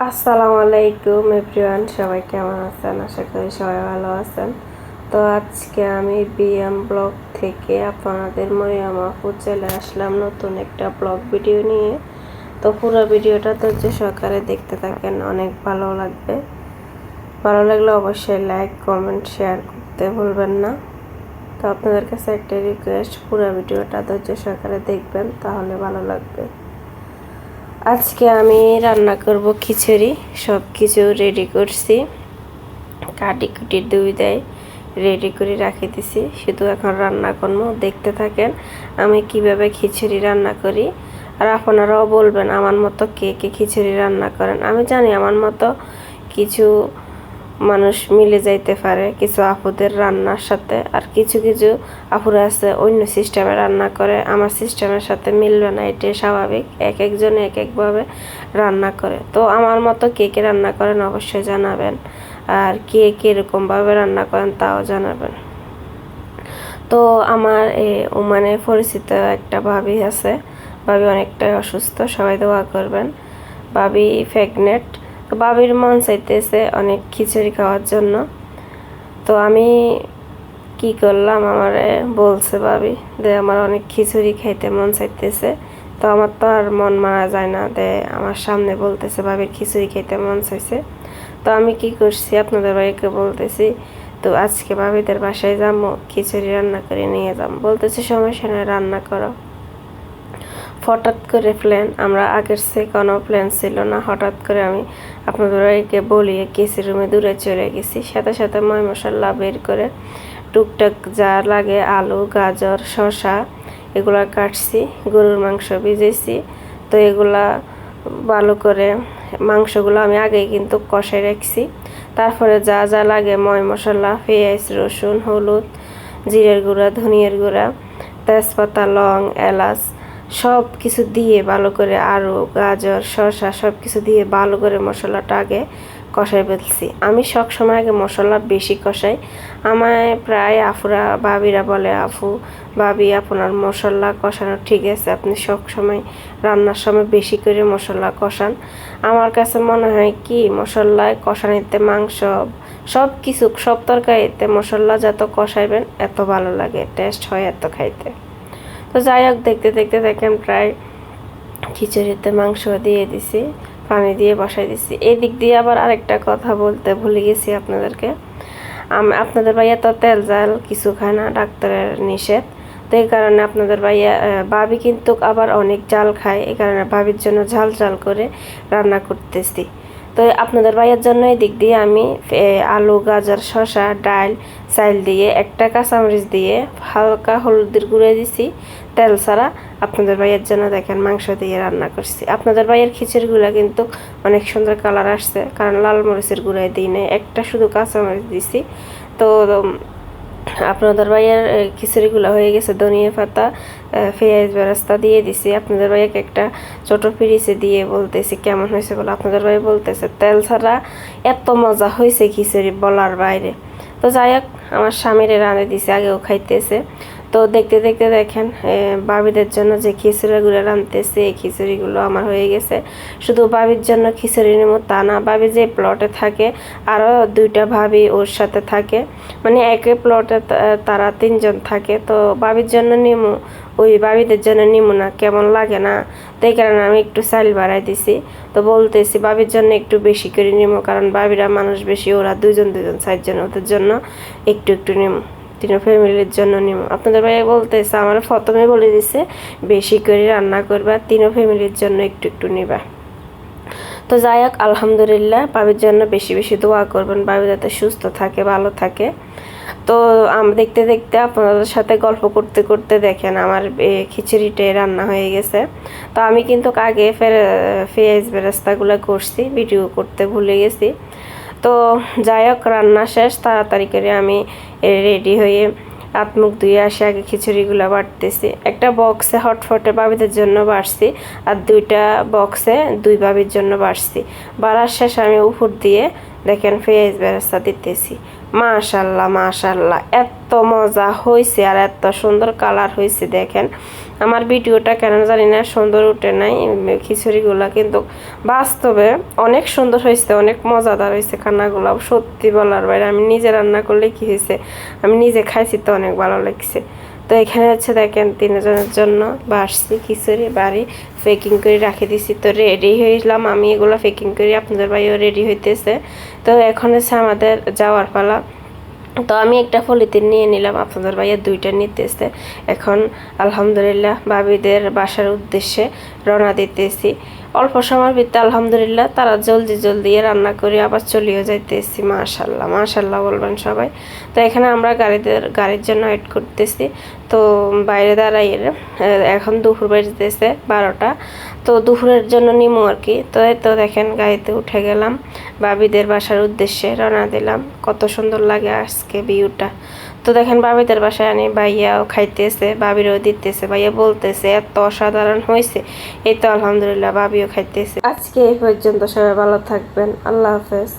আসসালামু আলাইকুম এভরিওয়ান, সবাই কেমন আছেন? আশা করি সবাই ভালো আছেন। তো আজকে আমি বিএম ব্লগ থেকে আপনাদের মরিয়ম আপু চলে আসলাম নতুন একটা ব্লগ ভিডিও নিয়ে। তো পুরো ভিডিওটা ধৈর্য সহকারে দেখতে থাকেন, অনেক ভালো লাগবে। ভালো লাগলে অবশ্যই লাইক কমেন্ট শেয়ার করতে ভুলবেন না। তো আপনাদের কাছে একটা রিকোয়েস্ট, পুরো ভিডিওটা ধৈর্য সহকারে দেখবেন, তাহলে ভালো লাগবে। আজকে আমি রান্না করব খিচুড়ি। সব কিছু রেডি করছি, কাটি কুটি দেয় রেডি করে রাখি দিছি, শুধু এখন রান্না করবো। দেখতে থাকেন আমি কিভাবে খিচুড়ি রান্না করি। আর আপনারাও বলবেন আমার মতো কে কে খিচুড়ি রান্না করেন। আমি জানি আমার মতো কিছু মানুষ মিলে যাইতে পারে কিছু আপুদের রান্নার সাথে, আর কিছু কিছু আপুরা আছে অন্য সিস্টেমে রান্না করে, আমার সিস্টেমের সাথে মিলবে না, এটাই স্বাভাবিক। এক একজন এক একভাবে রান্না করে। তো আমার মতো কে কে রান্না করেন অবশ্যই জানাবেন, আর কে কীরকমভাবে রান্না করেন তাও জানাবেন। তো আমার ওমানে পরিচিত একটা ভাবি আছে, ভাবি অনেকটাই অসুস্থ, সবাই দোয়া করবেন। ভাবি প্রেগনেন্ট। তো ভাবির মন চাইতেছে অনেক খিচুড়ি খাওয়ার জন্য। তো আমি কি করলাম, আমার বলছে ভাবি যে আমার অনেক খিচুড়ি খাইতে মন চাইতেছে। তো আমার তো আর মন মারা যায় না, দে আমার সামনে বলতেছে ভাবির খিচুড়ি খাইতে মন চাইছে। তো আমি কি করছি আপনাদের ভাইকে বলতেছি, তো আজকে ভাবিদের বাসায় যাবো, খিচুড়ি রান্না করে নিয়ে যাবো। বলতেছে সমস্যা নয়, রান্না করো। হঠাৎ করে প্ল্যান, আমরা আগের সে কোনো প্ল্যান ছিল না। হঠাৎ করে আমি আপনাদের ভাইকে বলিয়ে কিচি রুমে দূরে চলে গেছি। সাথে সাথে ময় মশলা বের করে টুকটাক যা লাগে আলু গাজর শসা এগুলা কাটছি, গরুর মাংস ভিজেছি। তো এগুলা ভালো করে মাংসগুলো আমি আগেই কিন্তু কষাই রাখছি। তারপরে যা যা লাগে ময় মশলা পেঁয়াজ রসুন হলুদ জিরের গুঁড়া ধনিয়ার গুঁড়া তেজপাতা লং এলাচ সব কিছু দিয়ে ভালো করে আলু গাজর শসা সব কিছু দিয়ে ভালো করে মশলাটা আগে কষাই ফেলছি। আমি সব সময় আগে মশলা বেশি কষাই। আমায় প্রায় আফুরা ভাবিরা বলে, আপু ভাবি আপনার মশলা কষানো ঠিক আছে, আপনি সব সময় রান্নার সময় বেশি করে মশলা কষান। আমার কাছে মনে হয় কি মশলায় কষানিতে মাংস সব কিছু সব তরকারিতে মশলা যত কষাইবেন এত ভালো লাগে, টেস্ট হয় এত খাইতে। তো যাই হোক, দেখতে দেখতে দেখেন প্রায় খিচুড়িতে মাংস দিয়ে দিছি, পানি দিয়ে বসাই দিছি। এই দিক দিয়ে আবার আরেকটা কথা বলতে ভুলে গেছি আপনাদেরকে। আপনাদের ভাইয়া তো তেল জাল কিছু খায় না, ডাক্তারের নিষেধ। তো এই কারণে আপনাদের ভাইয়া ভাবি কিন্তু আবার অনেক জাল খায়, এই কারণে ভাবির জন্য ঝাল ঝাল করে রান্না করতেছি। তো আপনাদের ভাইয়ের জন্য এই দিক দিয়ে আমি আলু গাজর শসা ডাল চাল দিয়ে একটা কাঁচামরিচ দিয়ে হালকা হলুদের গুঁড়ো দিছি তেল ছাড়া। আপনাদের ভাইয়ের জন্য দেখেন মাংস দিয়ে রান্না করছি। আপনাদের ভাইয়ের খিচুড়িগুলো কিন্তু অনেক সুন্দর কালার আসছে, কারণ লাল মরিচের গুঁড়াই দিই নাই, একটা শুধু কাঁচামরিচ দিছি। তো আপনাদের ভাইয়ের খিচুড়িগুলো হয়ে গেছে, ধনিয়া পাতা পেঁয়াজ বেরেস্তা দিয়ে দিছি। আপনাদের ভাইয়াকে একটা ছোটো ফ্রিজে দিয়ে বলতেছি কেমন হয়েছে বলে। আপনাদের ভাই বলতেছে তেল ছাড়া এত মজা হয়েছে খিচুড়ি বলার বাইরে। তো যাই হোক, আমার স্বামীরে রাঁধে দিছে, আগেও খাইতেছে। তো দেখতে দেখতে দেখেন ভাবিদের জন্য যে খিচুড়িগুলো রাঁধতেছে, এই খিচুড়িগুলো আমার হয়ে গেছে। শুধু ভাবির জন্য খিচুড়ি নেবো তা না, ভাবি যে প্লটে থাকে আরও দুইটা ভাবি ওর সাথে থাকে, মানে একই প্লটে তারা তিনজন থাকে। তো ভাবির জন্য নিমু, ওই ভাবিদের জন্য নিমু না, কেমন লাগে না। তো এই কারণে আমি একটু চাল বাড়াই দিছি। তো বলতেছি ভাবির জন্য একটু বেশি করে নিমু, কারণ ভাবিরা মানুষ বেশি, ওরা দুজন চারজন, ওদের জন্য একটু একটু নিমু, তিনো ফ্যামিলির জন্য নিমু। আপনাদের ভাই বলতেছে আমার প্রথমে বলে দিছে বেশি করে রান্না করবা, তিনো ফ্যামিলির জন্য একটু একটু নিবা। তো যাই হোক, আলহামদুলিল্লাহ, ভাবির জন্য বেশি বেশি দোয়া করবেন, ভাবি যাতে সুস্থ থাকে ভালো থাকে। তো দেখতে দেখতে আপনাদের সাথে গল্প করতে করতে দেখেন আমার খিচুড়িটা রান্না হয়ে গেছে। তো আমি কিন্তু আগে পেঁয়াজ বেরেস্তাগুলো করছি, ভিডিও করতে ভুলে গেছি। তো যাই হোক, রান্না শেষ, তাড়াতাড়ি করে আমি রেডি হয়ে হাত মুখ ধুয়ে আসে আগে খিচুড়িগুলো বাটতেছি। একটা বক্সে হটফটে ভাবিদের জন্য বাড়ছি, আর দুইটা বক্সে দুই ভাবির জন্য বাড়ছি। বাড়ার শেষ আমি উপর দিয়ে দেখেন পেঁয়াজ বেরেস্তা দিতেছি। মাশাল্লাহ মাশাল্লাহ, এত মজা হয়েছে আর এত সুন্দর কালার হয়েছে দেখেন। আমার ভিডিওটা কেন জানি না সুন্দর উঠে নাই, খিচুড়িগুলা কিন্তু বাস্তবে অনেক সুন্দর হয়েছে, অনেক মজাদার হয়েছে খানাগুলো, সত্যি বলার বাইরে। আমি নিজে রান্না করলে কি হয়েছে, আমি নিজে খাইছি তো অনেক ভালো লাগছে। তো এখানে হচ্ছে দেখেন 3 জনের জন্য বাড়ছি খিচুড়ি, বাড়ি প্যাকিং করে রাখি দিছি। তো রেডি হইলাম আমি, এগুলো প্যাকিং করি, আপনাদের ভাইও রেডি হইতেছে। তো এখন হচ্ছে আমাদের যাওয়ার পালা। তো আমি একটা পলিথিন নিয়ে নিলাম, আপনাদের ভাইয়া 2টা নিতেছে। এখন আলহামদুলিল্লাহ ভাবিদের বাসার উদ্দেশ্যে রওনা দিতেছি। অল্প সময়ের ভিতরে আলহামদুলিল্লাহ তারা জলদি রান্না করে আবার চলেও যাইতেছি। মাশাল্লাহ মাশাল্লাহ বলবেন সবাই। তো এখানে আমরা গাড়ির জন্য ওয়েট করতেছি। তো বাইরে দাঁড়াইয়ে এখন দুপুর বাজতেছে 12টা। তো দুপুরের জন্য নিমু আর কি। তো এই তো দেখেন গাড়িতে উঠে গেলাম, ভাবিদের বাসার উদ্দেশ্যে রওনা দিলাম। কত সুন্দর লাগে আজকে ভিউটা। তো দেখেন ভাবিদের বাসায় আনি, ভাইয়াও খাইতেছে, ভাবিরও দিতেছে, ভাইয়া বলতেছে এত অসাধারণ হয়েছে। এই তো আলহামদুলিল্লাহ ভাবিও খাইতেছে। আজকে এই পর্যন্ত, সবাই ভালো থাকবেন, আল্লাহ হাফেজ।